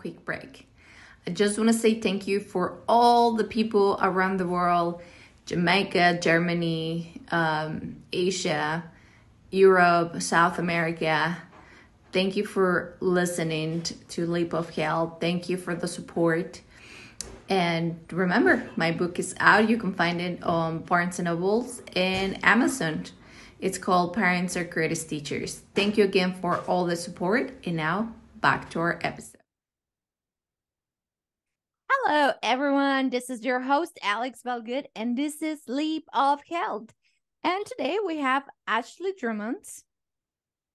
quick break. I just want to say thank you for all the people around the world, Jamaica, Germany, Asia, Europe, South America. Thank you for listening to Leap of Health. Thank you for the support. And remember, my book is out. You can find it on Barnes& and Nobles and Amazon. It's called Parents Are Greatest Teachers. Thank you again for all the support. And now back to our episode. Hello, everyone. This is your host, Alex Valgood, and this is Leap of Health. And today we have Ashley Drummonds.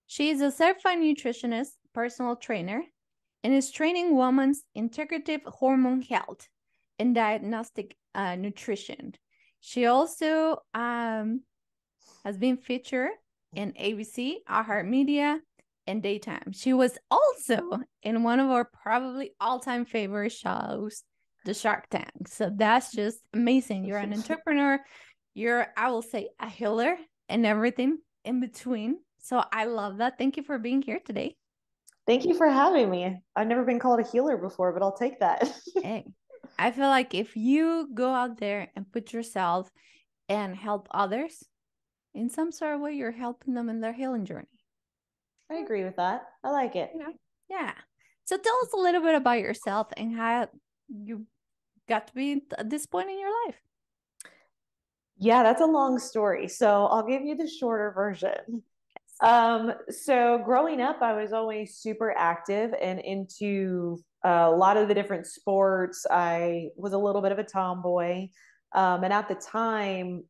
She is a certified nutritionist, personal trainer, and is training women's integrative hormone health and diagnostic nutrition. She also has been featured in ABC, iHeart Media, and Daytime. She was also in one of our probably all-time favorite shows, The Shark Tank. So that's just amazing. You're an entrepreneur. You're, I will say, a healer and everything in between. So I love that. Thank you for being here today. Thank you for having me. I've never been called a healer before, but I'll take that. Hey, I feel like if you go out there and put yourself and help others, in some sort of way, you're helping them in their healing journey. I agree with that. I like it. Yeah. So tell us a little bit about yourself and how you got to be at this point in your life. Yeah, that's a long story. So I'll give you the shorter version. So growing up, I was always super active and into a lot of the different sports. I was a little bit of a tomboy. And at the time,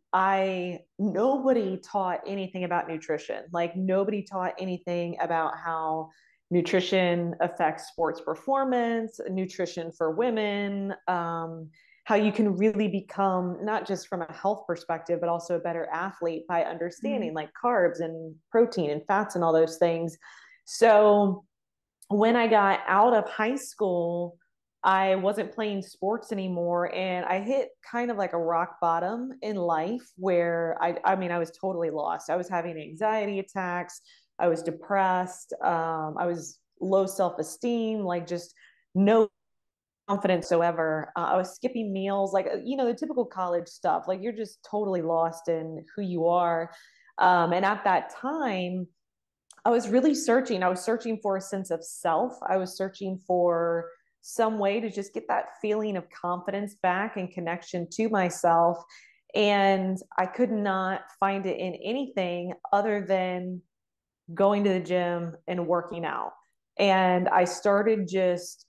nobody taught anything about nutrition. Like nobody taught anything about how nutrition affects sports performance, nutrition for women, how you can really become, not just from a health perspective, but also a better athlete by understanding like carbs and protein and fats and all those things. So when I got out of high school, I wasn't playing sports anymore. And I hit kind of like a rock bottom in life where I was totally lost. I was having anxiety attacks. I was depressed. I was low self-esteem, like just no confidence whatsoever. I was skipping meals, like, the typical college stuff. Like you're just totally lost in who you are. And at that time, I was really searching. I was searching for a sense of self. I was searching for some way to just get that feeling of confidence back and connection to myself. And I could not find it in anything other than going to the gym and working out. And I started just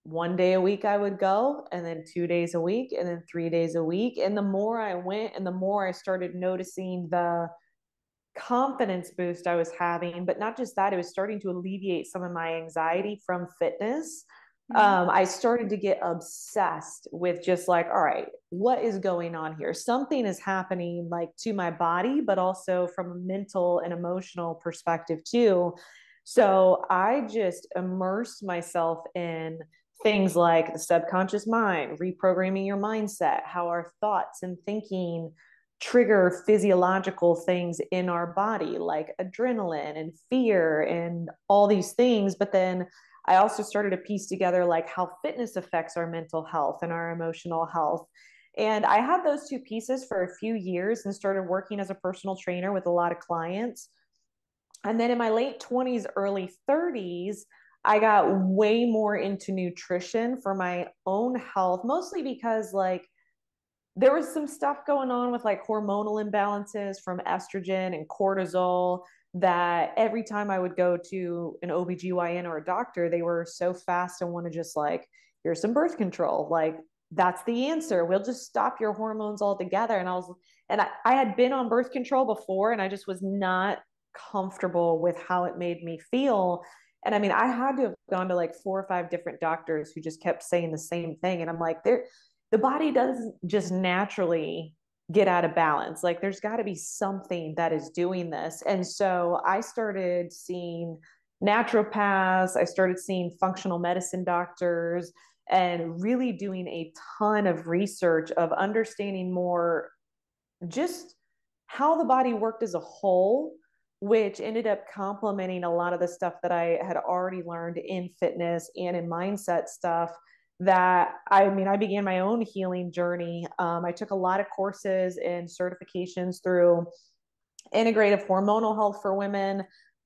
one day a week I would go, and then 2 days a week, and then 3 days a week. And the more I went and the more I started noticing the confidence boost I was having, but not just that, it was starting to alleviate some of my anxiety from fitness. I started to get obsessed with just like, all right, what is going on here? Something is happening like to my body, but also from a mental and emotional perspective too. So I just immersed myself in things like the subconscious mind, reprogramming your mindset, how our thoughts and thinking trigger physiological things in our body like adrenaline and fear and all these things. But then I also started to piece together like how fitness affects our mental health and our emotional health. And I had those two pieces for a few years and started working as a personal trainer with a lot of clients. And then in my late 20s, early 30s, I got way more into nutrition for my own health, mostly because like there was some stuff going on with like hormonal imbalances from estrogen and cortisol that every time I would go to an OBGYN or a doctor, they were so fast and want to just like, here's some birth control. Like, that's the answer. We'll just stop your hormones altogether. I had been on birth control before and I just was not comfortable with how it made me feel. And I mean, I had to have gone to like 4 or 5 different doctors who just kept saying the same thing. And I'm like, the body doesn't just naturally get out of balance. Like there's got to be something that is doing this. And so I started seeing naturopaths, I started seeing functional medicine doctors, and really doing a ton of research of understanding more just how the body worked as a whole which ended up complementing a lot of the stuff that I had already learned in fitness and in mindset stuff. That I mean, I began my own healing journey. I took a lot of courses and certifications through integrative hormonal health for women,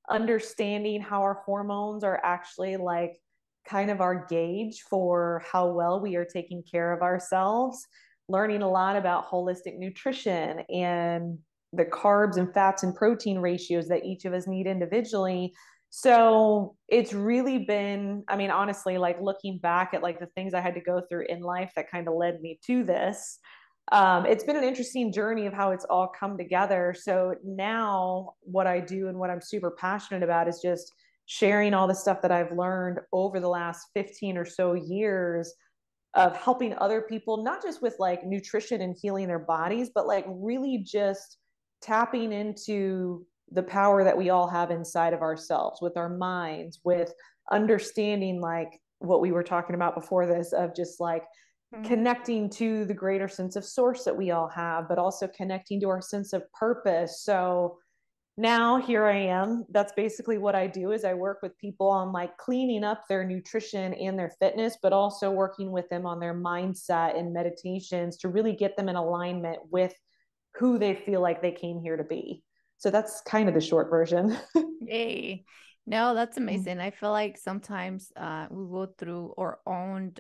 understanding how our hormones are actually like kind of our gauge for how well we are taking care of ourselves, learning a lot about holistic nutrition and the carbs and fats and protein ratios that each of us need individually. So it's really been, I mean, honestly, like looking back at like the things I had to go through in life that kind of led me to this, it's been an interesting journey of how it's all come together. So now what I do and what I'm super passionate about is just sharing all the stuff that I've learned over the last 15 or so years of helping other people, not just with like nutrition and healing their bodies, but like really just tapping into the power that we all have inside of ourselves with our minds, with understanding like what we were talking about before this of just like connecting to the greater sense of source that we all have, but also connecting to our sense of purpose. So now here I am. That's basically what I do is I work with people on like cleaning up their nutrition and their fitness, but also working with them on their mindset and meditations to really get them in alignment with who they feel like they came here to be. So that's kind of the short version. Hey, no, that's amazing. I feel like sometimes we go through our own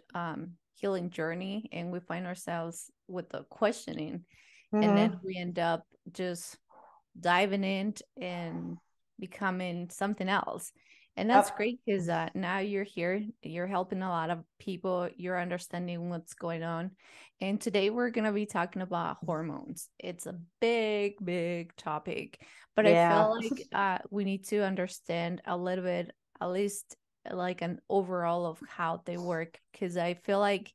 healing journey and we find ourselves with the questioning, and then Mm-hmm. we end up just diving in and becoming something else. And that's Yep. great because now you're here, you're helping a lot of people, you're understanding what's going on. And today we're going to be talking about hormones. It's a big, big topic, but I feel Yeah. like we need to understand a little bit, at least like an overall of how they work. Because I feel like,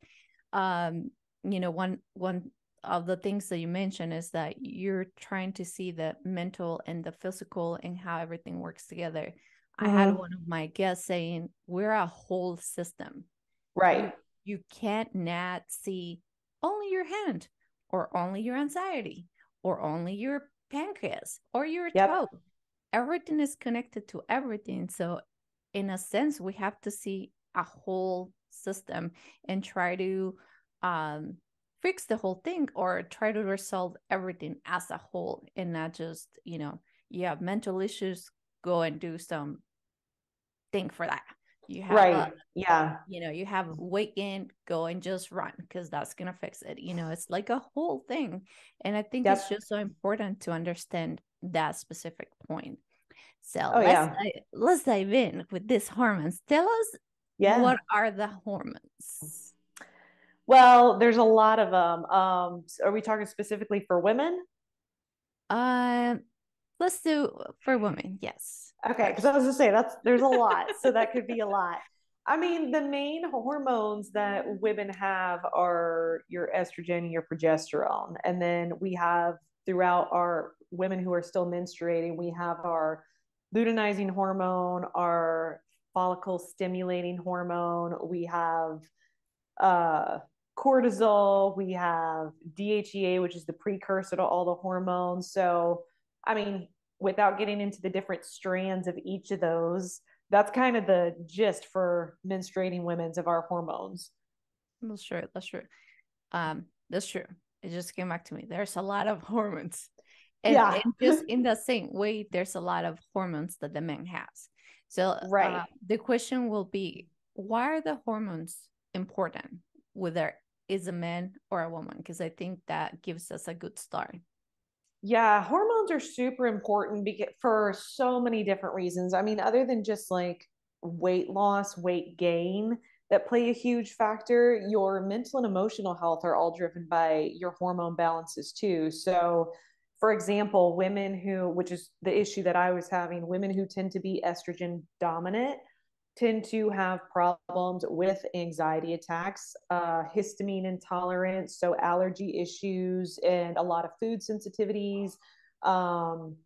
um, one of the things that you mentioned is that you're trying to see the mental and the physical and how everything works together. I had Mm-hmm. one of my guests saying we're a whole system. Right. You can't not see only your hand or only your anxiety or only your pancreas or your toe. Yep. Everything is connected to everything. So in a sense, we have to see a whole system and try to um fix the whole thing or try to resolve everything as a whole and not just, you have mental issues, go and do some thing for that. You have a, Right. Yeah. you have weight gain, go and just run because that's gonna fix it. It's like a whole thing. And I think it's Yep. just so important to understand that specific point. So Oh let's yeah. let's dive in with these hormones. Tell us, Yeah. what are the hormones? Well, there's a lot of them. Are we talking specifically for women? Um, let's do for women, yes, Okay, because I first. was gonna say there's a lot, so that could be a lot. I mean, the main hormones that women have are your estrogen and your progesterone, and then we have throughout our women who are still menstruating, we have our luteinizing hormone, our follicle stimulating hormone, we have uh, cortisol, we have DHEA, which is the precursor to all the hormones. So, I mean, without getting into the different strands of each of those, that's kind of the gist for menstruating women's of our hormones. That's true. That's true. That's true. It just came back to me. There's a lot of hormones. And Yeah, just in the same way, there's a lot of hormones that the man has. So right. the question will be, why are the hormones important, whether is a man or a woman? Because I think that gives us a good start. Yeah, hormones are super important for so many different reasons. I mean, other than just like weight loss, weight gain that play a huge factor, your mental and emotional health are all driven by your hormone balances too. So, for example, women who, which is the issue that I was having, women who tend to be estrogen dominant tend to have problems with anxiety attacks, histamine intolerance, so allergy issues, and a lot of food sensitivities, um,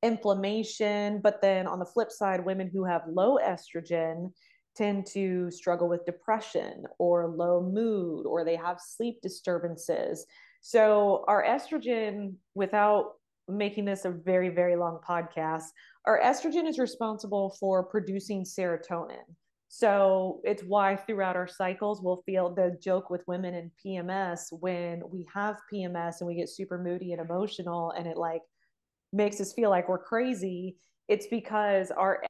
inflammation. But then on the flip side, women who have low estrogen tend to struggle with depression or low mood, or they have sleep disturbances. So our estrogen, without making this a very, very long podcast, our estrogen is responsible for producing serotonin. So it's why throughout our cycles, we'll feel the joke with women in PMS when we have PMS and we get super moody and emotional and it like makes us feel like we're crazy. It's because our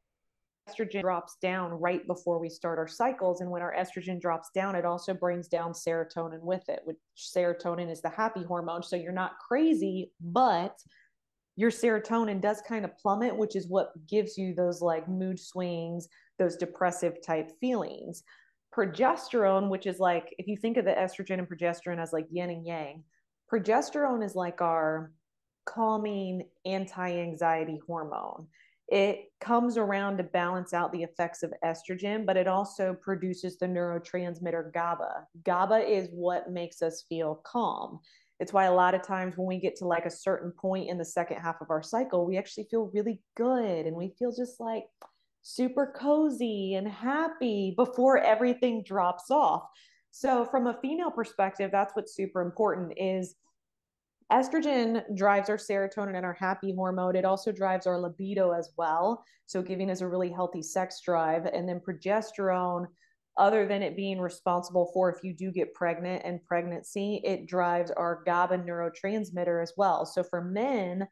estrogen drops down right before we start our cycles. And when our estrogen drops down, it also brings down serotonin with it, which serotonin is the happy hormone. So you're not crazy, but your serotonin does kind of plummet, which is what gives you those like mood swings, those depressive type feelings. Progesterone, which is like, if you think of the estrogen and progesterone as like yin and yang, progesterone is like our calming anti-anxiety hormone. It comes around to balance out the effects of estrogen, but it also produces the neurotransmitter GABA. GABA is what makes us feel calm. It's why a lot of times when we get to like a certain point in the second half of our cycle, we actually feel really good and we feel just like super cozy and happy before everything drops off. So from a female perspective, that's what's super important is estrogen drives our serotonin and our happy hormone. It also drives our libido as well. So giving us a really healthy sex drive. And then progesterone, other than it being responsible for if you do get pregnant and pregnancy, it drives our GABA neurotransmitter as well. So for men,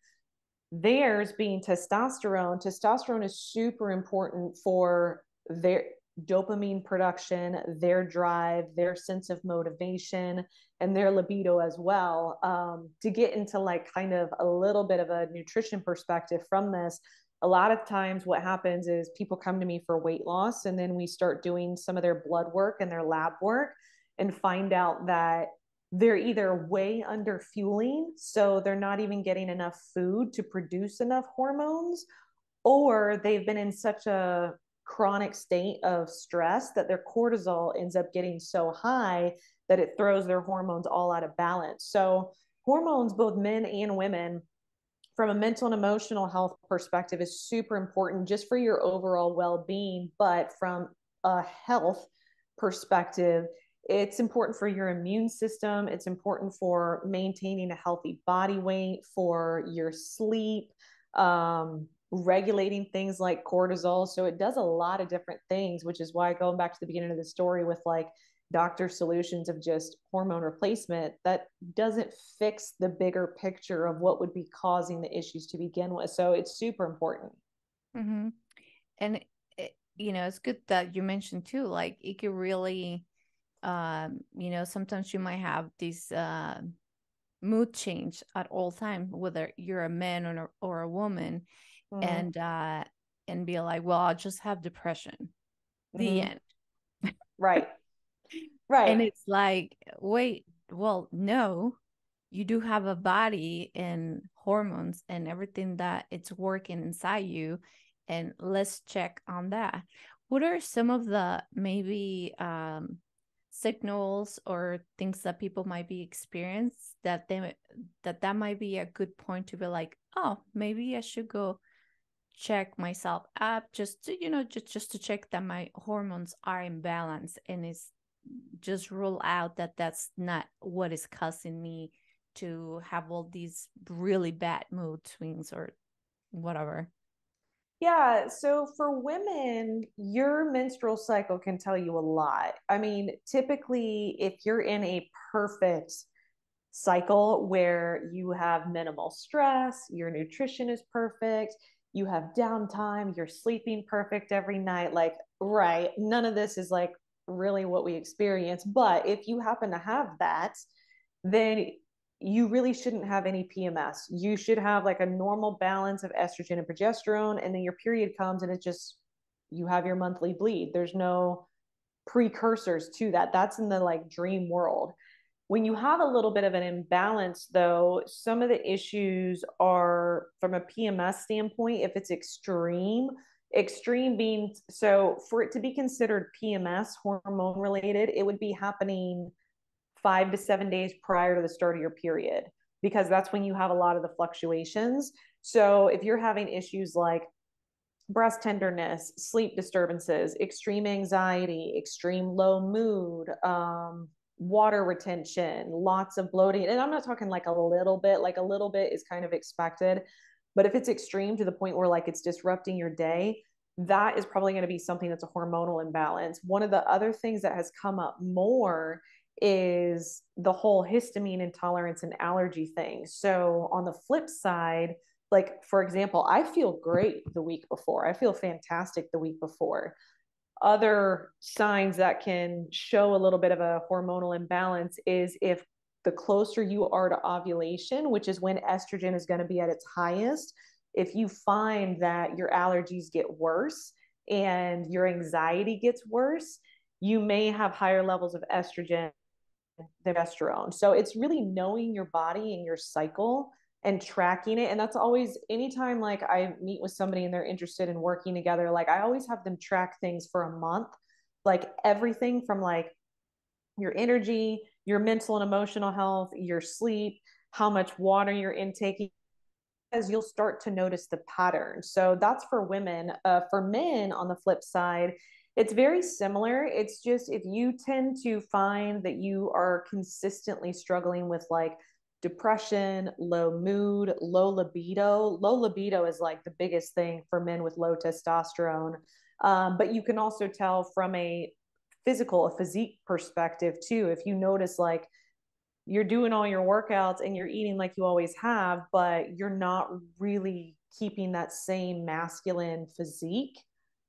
theirs being testosterone, testosterone is super important for their dopamine production, their drive, their sense of motivation, and their libido as well. To get into like kind of a little bit of a nutrition perspective from this, a lot of times what happens is people come to me for weight loss and then we start doing some of their blood work and their lab work and find out that they're either way under fueling, so they're not even getting enough food to produce enough hormones, or they've been in such a chronic state of stress that their cortisol ends up getting so high that it throws their hormones all out of balance. So hormones, both men and women, from a mental and emotional health perspective is super important just for your overall well-being. But from a health perspective, it's important for your immune system. It's important for maintaining a healthy body weight, for your sleep, regulating things like cortisol. So it does a lot of different things, which is why going back to the beginning of the story with like doctor solutions of just hormone replacement, that doesn't fix the bigger picture of what would be causing the issues to begin with. So it's super important. Mm-hmm. And it's good that you mentioned too, like it could really sometimes you might have this mood change at all time, whether you're a man or a woman, and be like, well, I'll just have depression. The end. Right. Right. And it's like, wait, well, no, you do have a body and hormones and everything that it's working inside you. And let's check on that. What are some of the maybe signals or things that people might be experienced that that might be a good point to be like, oh, maybe I should go check myself up just to just to check that my hormones are in balance, and it's just rule out that that's not what is causing me to have all these really bad mood swings or whatever. Yeah, so for women, your menstrual cycle can tell you a lot. I mean, typically, if you're in a perfect cycle where you have minimal stress, your nutrition is perfect, you have downtime, you're sleeping perfect every night, like, right, none of this is like really what we experience. But if you happen to have that, then you really shouldn't have any PMS. You should have like a normal balance of estrogen and progesterone, and then your period comes and it just, you have your monthly bleed. There's no precursors to that. That's in the like dream world. When you have a little bit of an imbalance, though, some of the issues are from a PMS standpoint, if it's extreme being, so for it to be considered PMS, hormone related, it would be happening 5 to 7 days prior to the start of your period, because that's when you have a lot of the fluctuations. So if you're having issues like breast tenderness, sleep disturbances, extreme anxiety, extreme low mood, water retention, lots of bloating. And I'm not talking like a little bit is kind of expected. But if it's extreme to the point where like it's disrupting your day, that is probably going to be something that's a hormonal imbalance. One of the other things that has come up more is the whole histamine intolerance and allergy thing. So on the flip side, like for example, I feel great the week before. I feel fantastic the week before. Other signs that can show a little bit of a hormonal imbalance is if the closer you are to ovulation, which is when estrogen is going to be at its highest, if you find that your allergies get worse and your anxiety gets worse, you may have higher levels of estrogen than progesterone. So it's really knowing your body and your cycle and tracking it. And that's always, anytime like I meet with somebody and they're interested in working together, like I always have them track things for a month, like everything from like your energy, your mental and emotional health, your sleep, how much water you're intaking, as you'll start to notice the pattern. So that's for women. For men, on the flip side, it's very similar. It's just if you tend to find that you are consistently struggling with like depression, low mood, low libido is like the biggest thing for men with low testosterone. But you can also tell from a physique perspective too. If you notice like you're doing all your workouts and you're eating like you always have, but you're not really keeping that same masculine physique,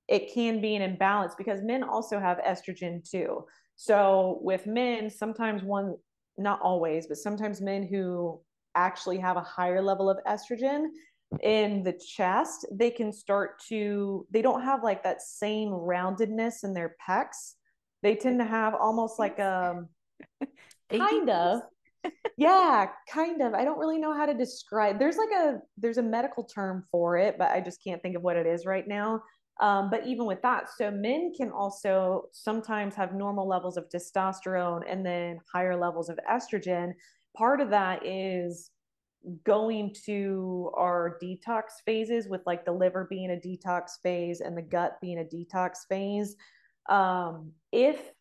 it can be an imbalance because men also have estrogen too. So with men, sometimes one, not always, but sometimes men who actually have a higher level of estrogen in the chest, they can start to, they don't have like that same roundedness in their pecs. They tend to have almost like kind of, yeah, kind of. I don't really know how to describe. There's a medical term for it, but I just can't think of what it is right now. But even with that, so men can also sometimes have normal levels of testosterone and then higher levels of estrogen. Part of that is going to our detox phases, with like the liver being a detox phase and the gut being a detox phase. If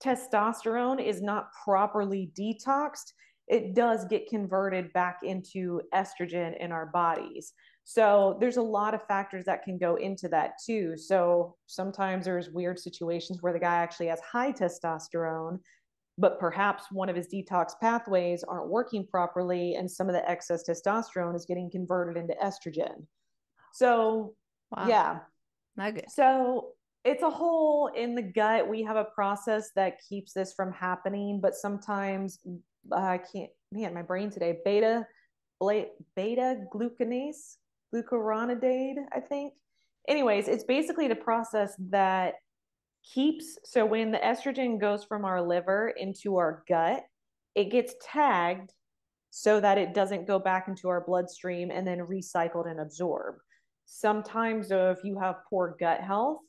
testosterone is not properly detoxed, it does get converted back into estrogen in our bodies. So there's a lot of factors that can go into that too. So sometimes there's weird situations where the guy actually has high testosterone, but perhaps one of his detox pathways aren't working properly, and some of the excess testosterone is getting converted into estrogen. So, Wow. yeah. Not good. So it's a hole in the gut. We have a process that keeps this from happening, but sometimes I can't, man, my brain today, beta glucuronidase, I think. Anyways, it's basically the process that keeps, so when the estrogen goes from our liver into our gut, it gets tagged so that it doesn't go back into our bloodstream and then recycled and absorbed. Sometimes, though, if you have poor gut health,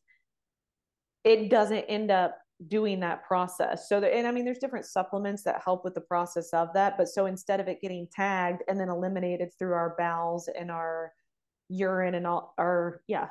it doesn't end up doing that process. So, and I mean, there's different supplements that help with the process of that. But so instead of it getting tagged and then eliminated through our bowels and our urine and all our, yeah,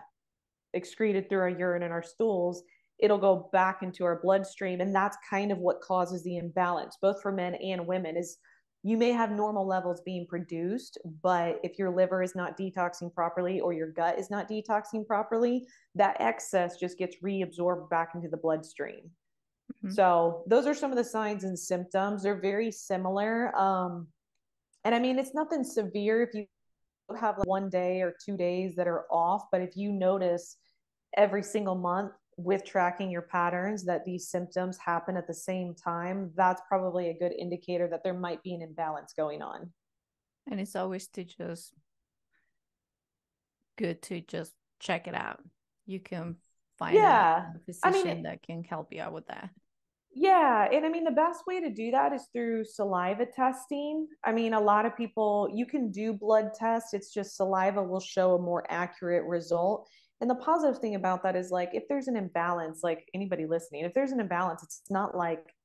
excreted through our urine and our stools, it'll go back into our bloodstream. And that's kind of what causes the imbalance, both for men and women, is you may have normal levels being produced, but if your liver is not detoxing properly or your gut is not detoxing properly, that excess just gets reabsorbed back into the bloodstream. Mm-hmm. So those are some of the signs and symptoms. They're very similar. And I mean, it's nothing severe if you have like 1 day or 2 days that are off, but if you notice every single month with tracking your patterns that these symptoms happen at the same time, that's probably a good indicator that there might be an imbalance going on. And it's always good to just check it out. You can find a physician that can help you out with that. Yeah. And I mean, the best way to do that is through saliva testing. I mean, a lot of people, you can do blood tests. It's just saliva will show a more accurate result. And the positive thing about that is like, if there's an imbalance, like anybody listening, if there's an imbalance, it's not like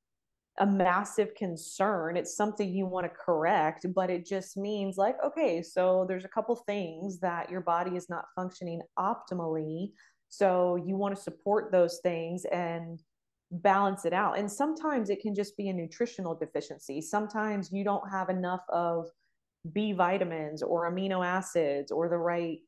a massive concern. It's something you want to correct, but it just means like, okay, so there's a couple things that your body is not functioning optimally. So you want to support those things and balance it out. And sometimes it can just be a nutritional deficiency. Sometimes you don't have enough of B vitamins or amino acids or the right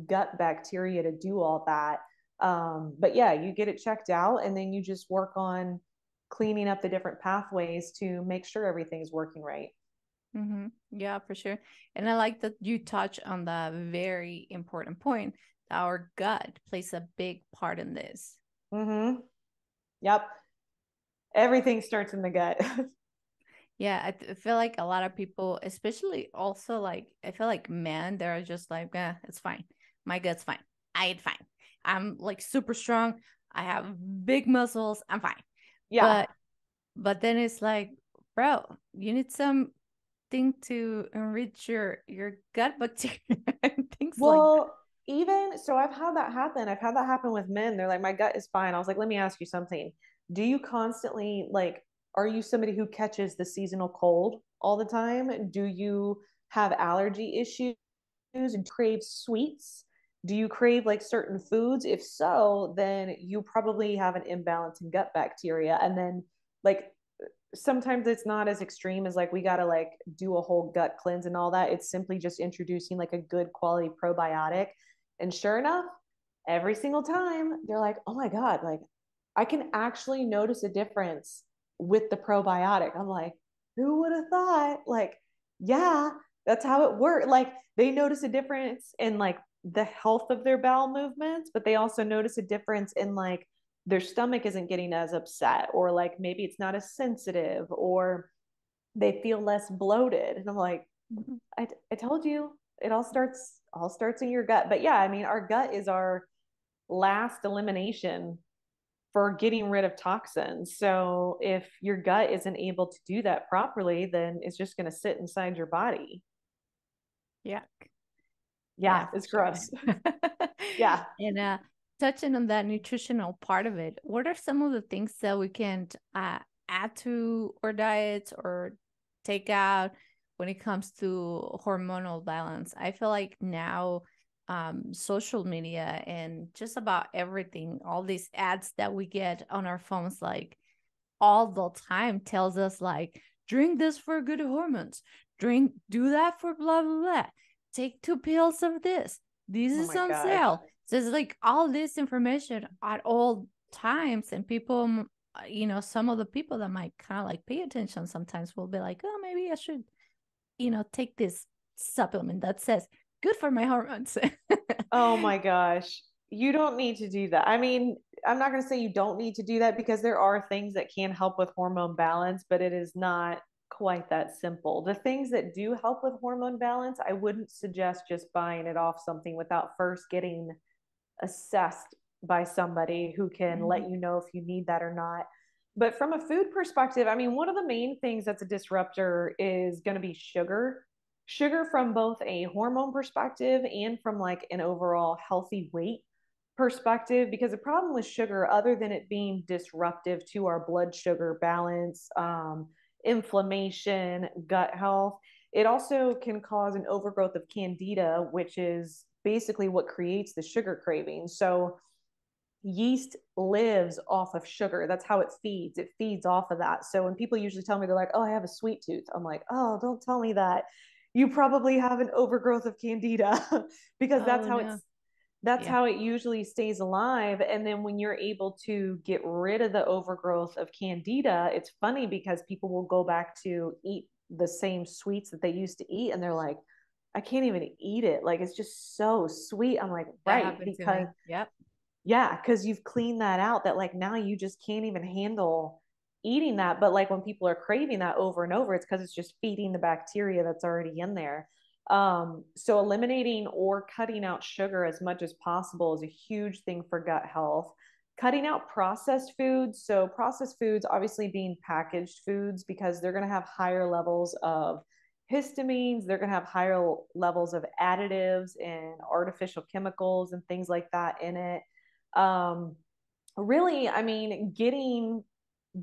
gut bacteria to do all that. But yeah, you get it checked out and then you just work on cleaning up the different pathways to make sure everything's working right. Mm-hmm. Yeah, for sure. And I like that you touch on the very important point. Our gut plays a big part in this. Mm-hmm. Yep. Everything starts in the gut. Yeah, I feel like a lot of people, especially also like, I feel like men, they're just like, it's fine. My gut's fine. I eat fine. I'm like super strong. I have big muscles. I'm fine. Yeah. But then it's like, bro, you need something to enrich your gut bacteria and things like that. Well, even so, I've had that happen. I've had that happen with men. They're like, my gut is fine. I was like, let me ask you something. Do you constantly, like, are you somebody who catches the seasonal cold all the time? Do you have allergy issues and crave sweets? Do you crave like certain foods? If so, then you probably have an imbalance in gut bacteria. And then, like, sometimes it's not as extreme as like we got to like do a whole gut cleanse and all that. It's simply just introducing like a good quality probiotic. And sure enough, every single time they're like, oh my God, like I can actually notice a difference with the probiotic. I'm like, who would have thought? Like, yeah, that's how it works. Like they notice a difference in like the health of their bowel movements, but they also notice a difference in like their stomach isn't getting as upset, or like maybe it's not as sensitive, or they feel less bloated. And I'm like, Mhm. I told you it all starts in your gut. But yeah, I mean, our gut is our last elimination for getting rid of toxins. So if your gut isn't able to do that properly, then it's just going to sit inside your body. Yeah. Yeah, Yeah, for it's sure. gross. Yeah. And touching on that nutritional part of it, what are some of the things that we can add to our diets or take out when it comes to hormonal balance? I feel like now social media and just about everything, all these ads that we get on our phones, like all the time tells us like, drink this for good hormones, do that for blah blah blah, take 2 pills of this Oh is my on gosh. sale. So it's like all this information at all times, and people, some of the people that might kind of like pay attention sometimes will be like, oh, maybe I should, take this supplement that says good for my hormones. Oh my gosh. You don't need to do that. I mean, I'm not going to say you don't need to do that because there are things that can help with hormone balance, but it is not quite that simple. The things that do help with hormone balance, I wouldn't suggest just buying it off something without first getting assessed by somebody who can Mhm. let you know if you need that or not. But from a food perspective, I mean, one of the main things that's a disruptor is going to be sugar. Sugar from both a hormone perspective and from like an overall healthy weight perspective. Because the problem with sugar, other than it being disruptive to our blood sugar balance, inflammation, gut health, it also can cause an overgrowth of candida, which is basically what creates the sugar craving. So yeast lives off of sugar. That's how it feeds. It feeds off of that. So when people usually tell me, they're like, oh, I have a sweet tooth. I'm like, oh, don't tell me that. You probably have an overgrowth of candida because Oh no. that's Yeah. how it usually stays alive. And then when you're able to get rid of the overgrowth of candida, it's funny because people will go back to eat the same sweets that they used to eat and they're like, I can't even eat it. Like it's just so sweet. I'm like, That right, happened to because me. Yep. yeah, because you've cleaned that out that like now you just can't even handle eating that. But like when people are craving that over and over, it's because it's just feeding the bacteria that's already in there. So eliminating or cutting out sugar as much as possible is a huge thing for gut health. Cutting out processed foods. So processed foods obviously being packaged foods because they're going to have higher levels of histamines, they're going to have higher levels of additives and artificial chemicals and things like that in it. um, Really, I mean, getting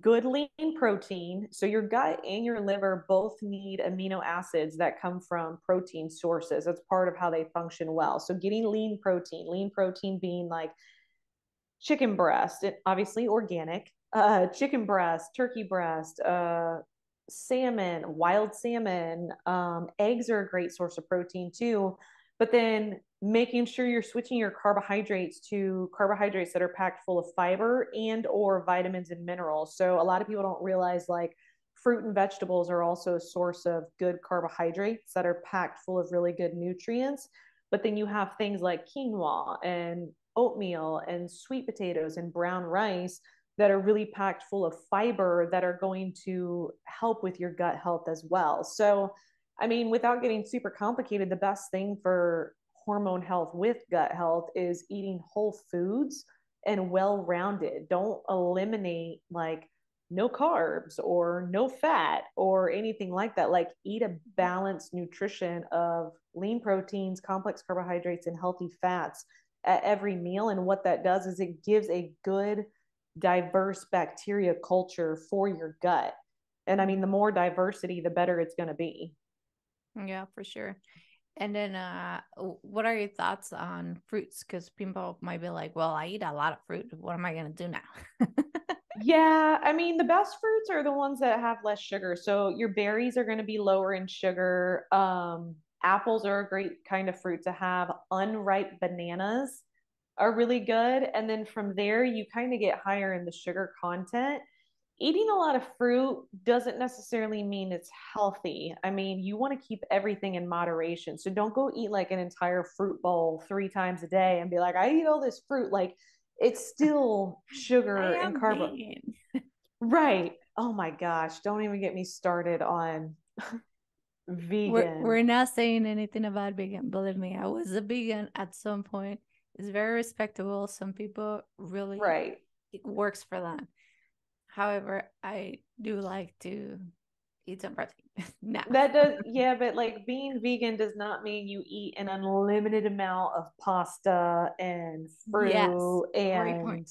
good lean protein. So your gut and your liver both need amino acids that come from protein sources. That's part of how they function well. So getting lean protein being like chicken breast, it, obviously organic, chicken breast, turkey breast, salmon, wild salmon. Eggs are a great source of protein too. But then making sure you're switching your carbohydrates to carbohydrates that are packed full of fiber and or vitamins and minerals. So a lot of people don't realize like fruit and vegetables are also a source of good carbohydrates that are packed full of really good nutrients. But then you have things like quinoa and oatmeal and sweet potatoes and brown rice that are really packed full of fiber that are going to help with your gut health as well. So, I mean, without getting super complicated, the best thing for hormone health with gut health is eating whole foods and well rounded. Don't eliminate like no carbs or no fat or anything like that. Like, eat a balanced nutrition of lean proteins, complex carbohydrates, and healthy fats at every meal. And what that does is it gives a good, diverse bacteria culture for your gut. And I mean, the more diversity, the better it's going to be. Yeah, for sure. And then what are your thoughts on fruits? Because people might be like, well, I eat a lot of fruit. What am I going to do now? Yeah, I mean, the best fruits are the ones that have less sugar. So your berries are going to be lower in sugar. Apples are a great kind of fruit to have. Unripe bananas are really good. And then from there, you kind of get higher in the sugar content. Eating a lot of fruit doesn't necessarily mean it's healthy. I mean, you want to keep everything in moderation. So don't go eat like an entire fruit bowl 3 times a day and be like, I eat all this fruit. Like, it's still I sugar and am carb. vegan. Right. Oh my gosh. Don't even get me started on vegan. We're not saying anything about vegan. Believe me, I was a vegan at some point. It's very respectable. Some people really, Right. it works for them. However, I do like to eat some protein now. That does, yeah, but like being vegan does not mean you eat an unlimited amount of pasta and Yes, fruit great point. and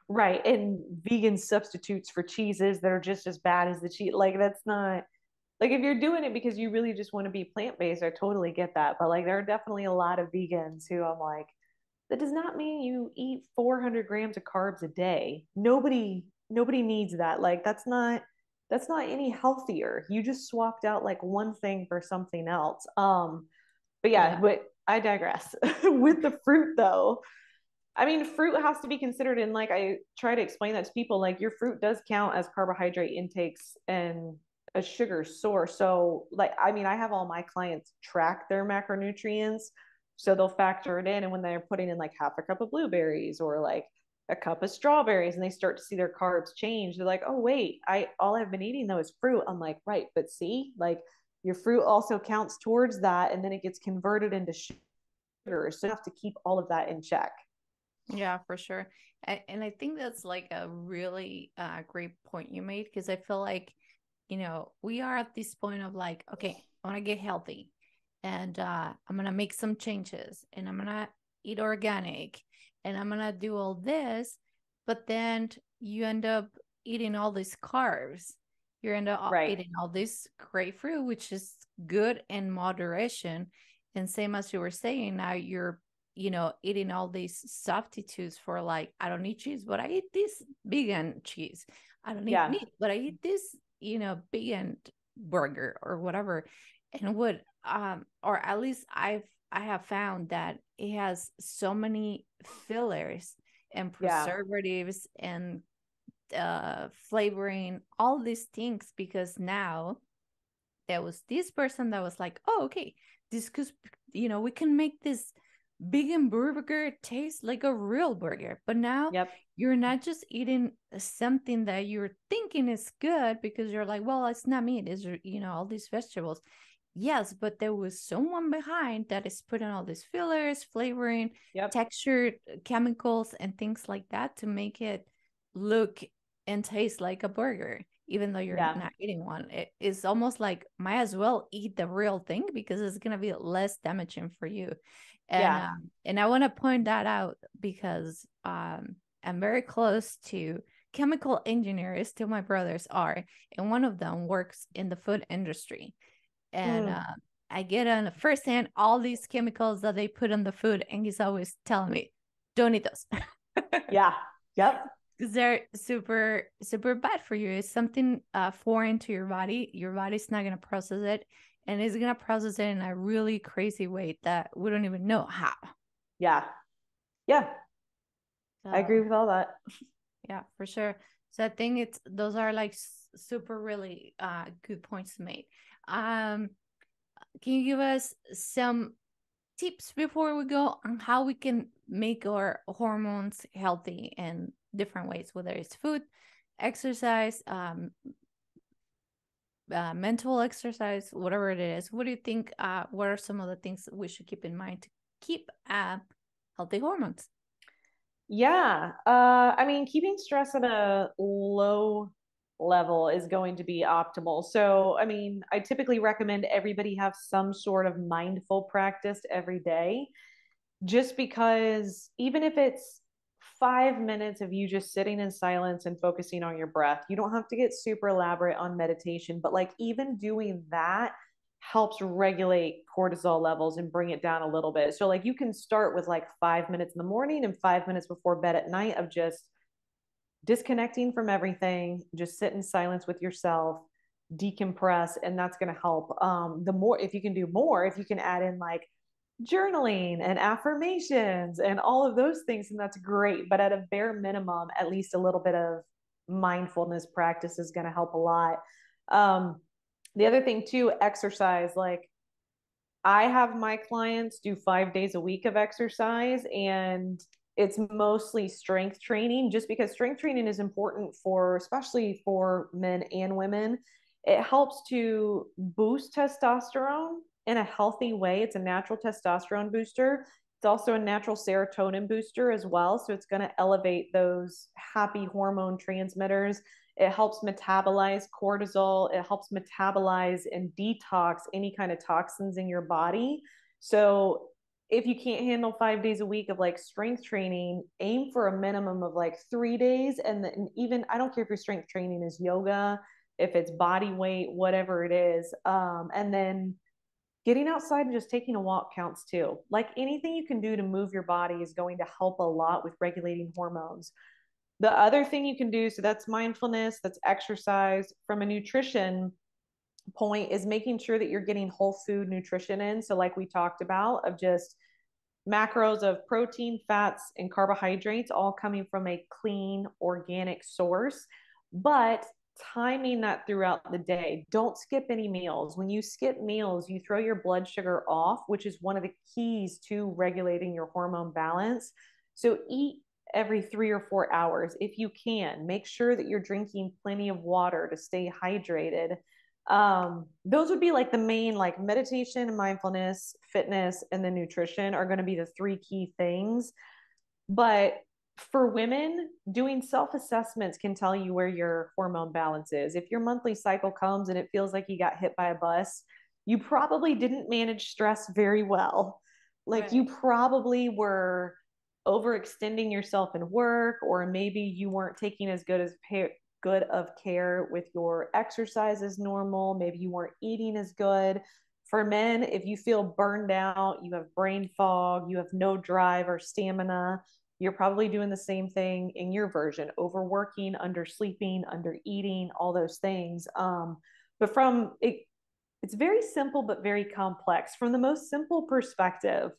right, and vegan substitutes for cheeses that are just as bad as the cheese. Like, that's not like, if you're doing it because you really just want to be plant-based, I totally get that. But like, there are definitely a lot of vegans who I'm like, that does not mean you eat 400 grams of carbs a day. Nobody needs that. Like, that's not any healthier. You just swapped out like one thing for something else. But yeah, Yeah. but I digress. With the fruit though, I mean, fruit has to be considered. And like, I try to explain that to people, like, your fruit does count as carbohydrate intakes and a sugar source. So like, I mean, I have all my clients track their macronutrients, so they'll factor it in. And when they're putting in like half a cup of blueberries or like a cup of strawberries and they start to see their carbs change, they're like, oh wait, I all I've been eating though is fruit. I'm like, right, but see, like, your fruit also counts towards that, and then it gets converted into sugar. So you have to keep all of that in check. Yeah, for sure. And I think that's like a really great point you made, because I feel like, we are at this point of like, okay, I want to get healthy, and I'm going to make some changes, and I'm going to eat organic, and I'm going to do all this. But then you end up eating all these carbs. You end up Right. eating all this great fruit, which is good in moderation. And same as you were saying, now you're eating all these substitutes for, like, I don't eat cheese, but I eat this vegan cheese. I don't eat Yeah. meat, but I eat this, vegan burger or whatever. And or at least I have found that it has so many fillers and Yeah. preservatives and flavoring, all these things, because now there was this person that was like, oh, okay, this could, we can make this vegan burger taste like a real burger. But now Yep. you're not just eating something that you're thinking is good because you're like, well, it's not meat, it's, all these vegetables. Yes, but there was someone behind that is putting all these fillers, flavoring, Yep. textured chemicals, and things like that to make it look and taste like a burger, even though you're Yeah. not eating one. It's almost like, might as well eat the real thing because it's gonna be less damaging for you. And Yeah. and I want to point that out because I'm very close to chemical engineers. Two of my brothers are, and one of them works in the food industry. And Mm. I get on firsthand all these chemicals that they put on the food, and he's always telling me, "Don't eat those." Yeah. Yep. because they're super, super bad for you. It's something foreign to your body. Your body's not going to process it, and it's going to process it in a really crazy way that we don't even know how. Yeah. Yeah. I agree So, with all that. yeah, for sure. So I think those are like super really good points made. Um, can you give us some tips before we go on how we can make our hormones healthy in different ways, whether it's food, exercise, mental exercise, whatever it is? What do you think? What are some of the things that we should keep in mind to keep healthy hormones? Yeah. I mean, keeping stress at a low level is going to be optimal. So, I mean, I typically recommend everybody have some sort of mindful practice every day, just because even if it's 5 minutes of you just sitting in silence and focusing on your breath, you don't have to get super elaborate on meditation, but like even doing that helps regulate cortisol levels and bring it down a little bit. So like you can start with like 5 minutes in the morning and 5 minutes before bed at night of just disconnecting from everything, just sit in silence with yourself, decompress, and that's going to help. The more, if you can do more, if you can add in like journaling and affirmations and all of those things, and that's great. But at a bare minimum, at least a little bit of mindfulness practice is going to help a lot. Um, the other thing too, exercise. Like I have my clients do 5 days a week of exercise, and it's mostly strength training, just because strength training is important for, especially for men and women. It helps to boost testosterone in a healthy way. It's a natural testosterone booster. It's also a natural serotonin booster as well. So it's going to elevate those happy hormone transmitters. It helps metabolize cortisol. It helps metabolize and detox any kind of toxins in your body. So if you can't handle 5 days a week of like strength training, aim for a minimum of like 3 days. And then even, I don't care if your strength training is yoga, if it's body weight, whatever it is. And then getting outside and just taking a walk counts too. Like anything you can do to move your body is going to help a lot with regulating hormones. The other thing you can do, so that's mindfulness, that's exercise. From a nutrition point, is making sure that you're getting whole food nutrition in. So, like we talked about, of just macros of protein, fats, and carbohydrates, all coming from a clean, organic source. But timing that throughout the day. Don't skip any meals. When you skip meals, you throw your blood sugar off, which is one of the keys to regulating your hormone balance. So eat every 3 or 4 hours if you can. Make sure that you're drinking plenty of water to stay hydrated. Those would be like the main, like meditation and mindfulness, fitness, and then nutrition are going to be the three key things. But for women, doing self assessments can tell you where your hormone balance is. If your monthly cycle comes and it feels like you got hit by a bus, you probably didn't manage stress very well. Like you Right. probably were overextending yourself in work, or maybe you weren't taking as good of care with your exercise as normal. Maybe you weren't eating as good. For men, if you feel burned out, you have brain fog, you have no drive or stamina, you're probably doing the same thing in your version: overworking, undersleeping, under eating, all those things. But from it, it's very simple but very complex. From the most simple perspective,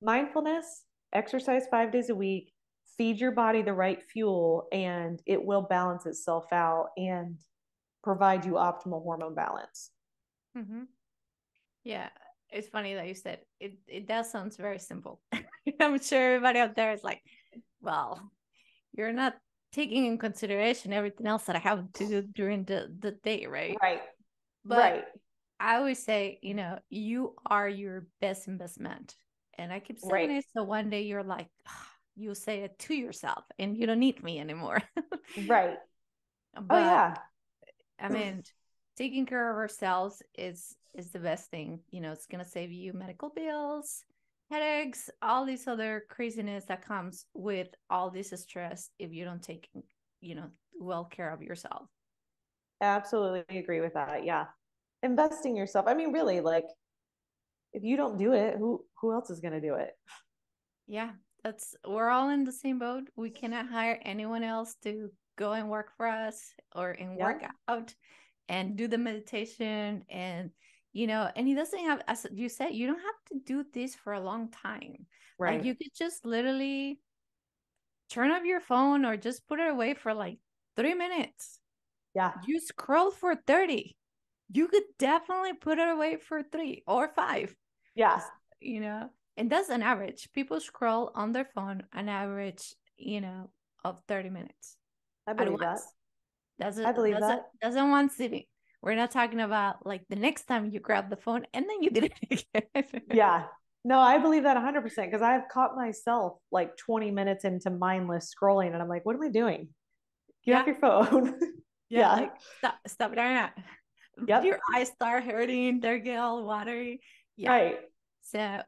mindfulness, exercise 5 days a week, feed your body the right fuel, and it will balance itself out and provide you optimal hormone balance. Mm-hmm. Yeah, it's funny that you said it. It does sounds very simple. I'm sure everybody out there is like, well, you're not taking in consideration everything else that I have to do during the day, right? Right, But right, I always say, you are your best investment. And I keep saying right, it. So one day you're like, you say it to yourself and you don't need me anymore. right. Oh, But yeah. I mean, taking care of ourselves is the best thing. It's gonna save you medical bills, headaches, all this other craziness that comes with all this stress if you don't take, well care of yourself. Absolutely agree with that. Yeah. Investing yourself. I mean, really, like if you don't do it, who else is going to do it? Yeah. we're all in the same boat. We cannot hire anyone else to go and work for us or and work Yep. out and do the meditation. And and it doesn't have, as you said, you don't have to do this for a long time. Like, Right. you could just literally turn off your phone or just put it away for like 3 minutes. Yeah. You scroll for 30. You could definitely put it away for 3 or 5. Yeah. And that's an average. People scroll on their phone an average, of 30 minutes I at believe that. once. That's a I believe that's a that. that's in one sitting. We're not talking about like the next time you grab the phone and then you did it again. Yeah. No, I believe that 100% because I've caught myself like 20 minutes into mindless scrolling and I'm like, what am I doing? Get off Yeah, your phone. yeah, Yeah. like stop doing that. Your Yep. eyes start hurting, they get all watery. Yeah. Right. So,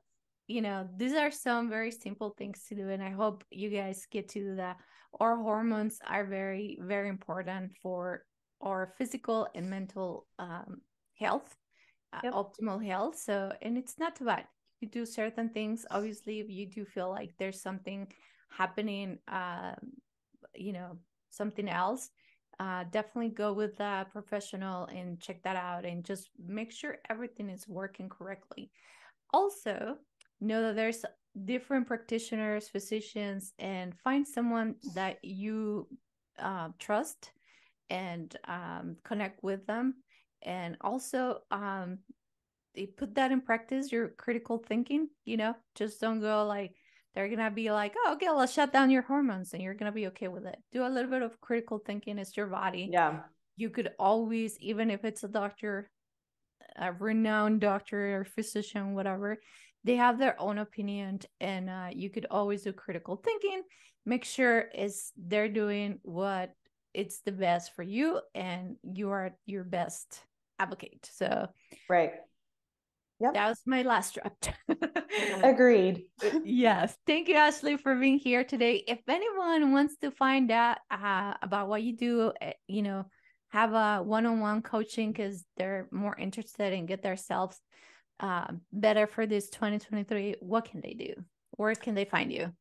these are some very simple things to do, and I hope you guys get to do that. Our hormones are very, very important for our physical and mental health, Yep. optimal health. So, and it's not too bad. You do certain things. Obviously, if you do feel like there's something happening, you know, something else, definitely go with a professional and check that out and just make sure everything is working correctly. Also, know that there's different practitioners, physicians, and find someone that you trust and connect with them. And also, they put that in practice, your critical thinking. Just don't go like, they're gonna be like, oh, okay, let's shut down your hormones and you're gonna be okay with it. Do a little bit of critical thinking. It's your body. Yeah. You could always, even if it's a doctor, a renowned doctor or physician, whatever, they have their own opinion, and you could always do critical thinking. Make sure is they're doing what it's the best for you, and you are your best advocate. So Right. Yep. that was my last draft. Agreed. Yes. Thank you, Ashley, for being here today. If anyone wants to find out about what you do, have a one-on-one coaching because they're more interested in get themselves better for this 2023, what can they do? Where can they find you?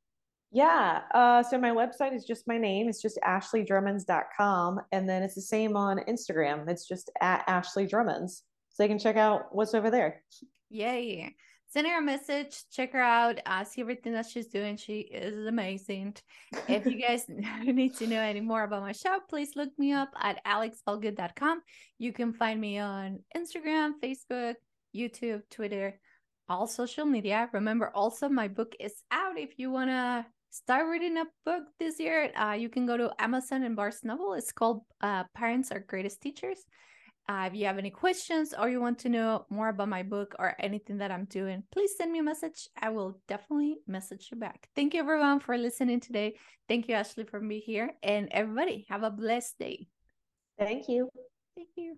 Yeah. So my website is just my name. It's just ashleydrummonds.com. And then it's the same on Instagram. It's just at Ashley Drummonds. So you can check out what's over there. Yay. Send her a message, check her out, see everything that she's doing. She is amazing. If you guys need to know any more about my shop, please look me up at alexbelgood.com. You can find me on Instagram, Facebook, YouTube, Twitter, all social media. Remember, also, my book is out. If you want to start reading a book this year, you can go to Amazon and Barnes Noble. It's called Parents Are Greatest Teachers. If you have any questions or you want to know more about my book or anything that I'm doing, please send me a message. I will definitely message you back. Thank you, everyone, for listening today. Thank you, Ashley, for being here. And everybody, have a blessed day. Thank you. Thank you.